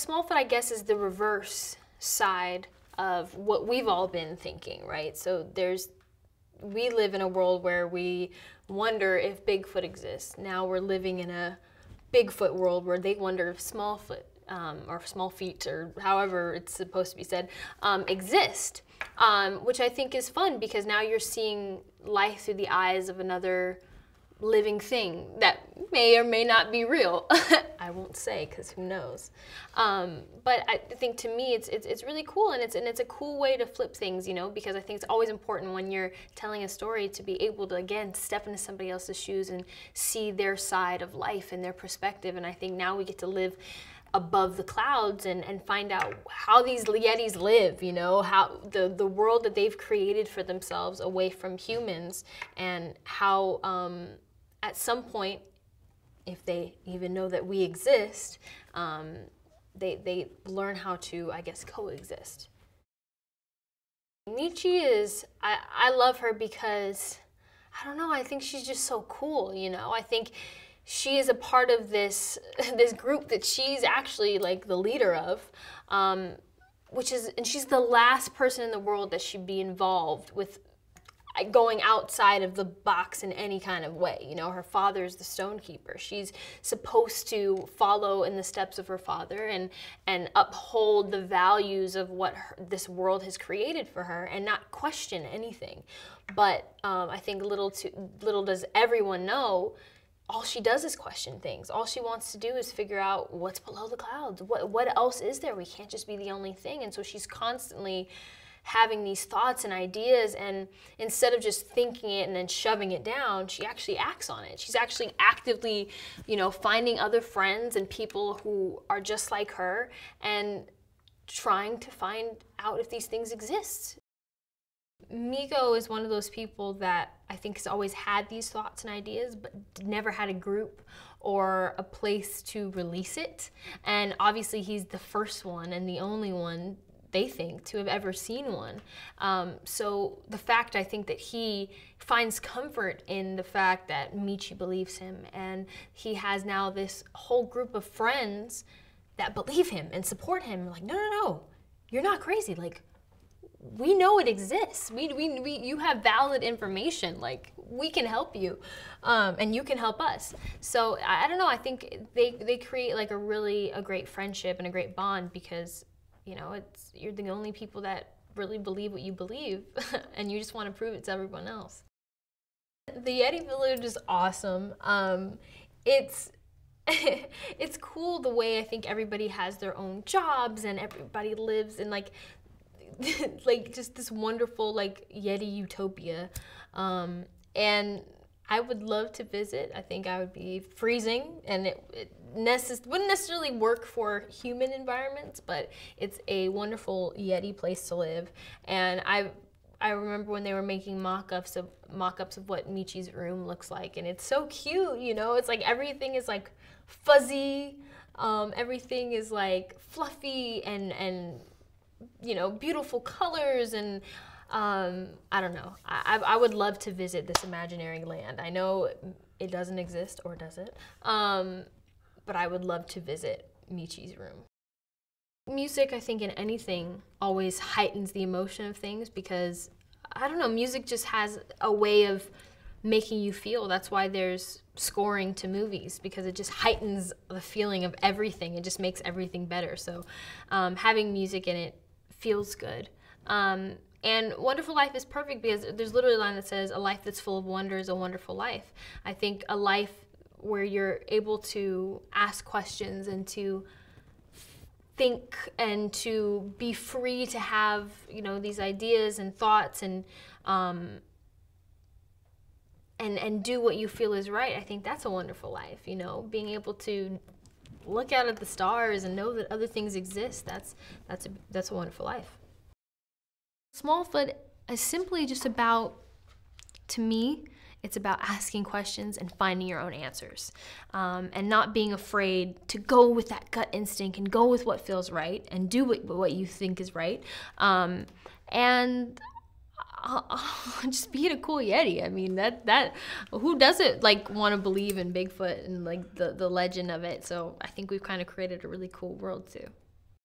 Smallfoot, I guess, is the reverse side of what we've all been thinking, right? So we live in a world where we wonder if Bigfoot exists. Now we're living in a Bigfoot world where they wonder if Smallfoot, or small feet, or however it's supposed to be said, exist. Which I think is fun, because now you're seeing life through the eyes of another living thing that may or may not be real. I won't say, because who knows. But I think, to me, it's really cool, and it's a cool way to flip things, you know, because I think it's always important when you're telling a story to be able to, again, step into somebody else's shoes and see their side of life and their perspective. And I think now we get to live above the clouds and find out how these Yetis live, you know, how the world that they've created for themselves away from humans, and how at some point, if they even know that we exist, they learn how to, I guess, coexist. Michi is, I love her because, I don't know, I think she's just so cool, you know. I think she is a part of this group that she's actually like the leader of, and she's the last person in the world that should be involved with going outside of the box in any kind of way. You know, her father's the Stonekeeper. She's supposed to follow in the steps of her father and uphold the values of what this world has created for her, and not question anything. But I think little does everyone know, all she does is question things. All she wants to do is figure out what's below the clouds. What else is there? We can't just be the only thing. And so she's constantly having these thoughts and ideas, and instead of just thinking it and then shoving it down, she actually acts on it. She's actually actively, you know, finding other friends and people who are just like her and trying to find out if these things exist. Miko is one of those people that I think has always had these thoughts and ideas, but never had a group or a place to release it. And obviously he's the first one and the only one, they think, to have ever seen one. So the fact, I think, that he finds comfort in the fact that Michi believes him, and he has now this whole group of friends that believe him and support him. Like, no, you're not crazy. Like, we know it exists. You have valid information. Like, we can help you, and you can help us. So I don't know. I think they create like a great friendship and a great bond, because, you know, you're the only people that really believe what you believe, and you just want to prove it to everyone else. The Yeti Village is awesome. It's cool the way I think everybody has their own jobs and everybody lives in like just this wonderful like Yeti utopia. And I would love to visit. I think I would be freezing, and it wouldn't necessarily work for human environments, but it's a wonderful Yeti place to live. And I remember when they were making mock-ups of what Michi's room looks like, and it's so cute, you know? It's like everything is like fuzzy, everything is like fluffy and you know, beautiful colors, and I don't know. I would love to visit this imaginary land. I know it doesn't exist, or does it? But I would love to visit Michi's room. Music, I think, in anything always heightens the emotion of things, because, I don't know, music just has a way of making you feel. That's why there's scoring to movies, because it just heightens the feeling of everything. It just makes everything better. So having music in it feels good. And Wonderful Life is perfect, because there's literally a line that says, a life that's full of wonder is a wonderful life. I think a life where you're able to ask questions and to think and to be free to have, you know, these ideas and thoughts and do what you feel is right. I think that's a wonderful life, you know, being able to look out at the stars and know that other things exist. That's a wonderful life. Smallfoot is simply just about, to me, it's about asking questions and finding your own answers, and not being afraid to go with that gut instinct and go with what feels right and do what you think is right, and just being a cool Yeti. I mean, that who doesn't like want to believe in Bigfoot and like the legend of it? So I think we've kind of created a really cool world too.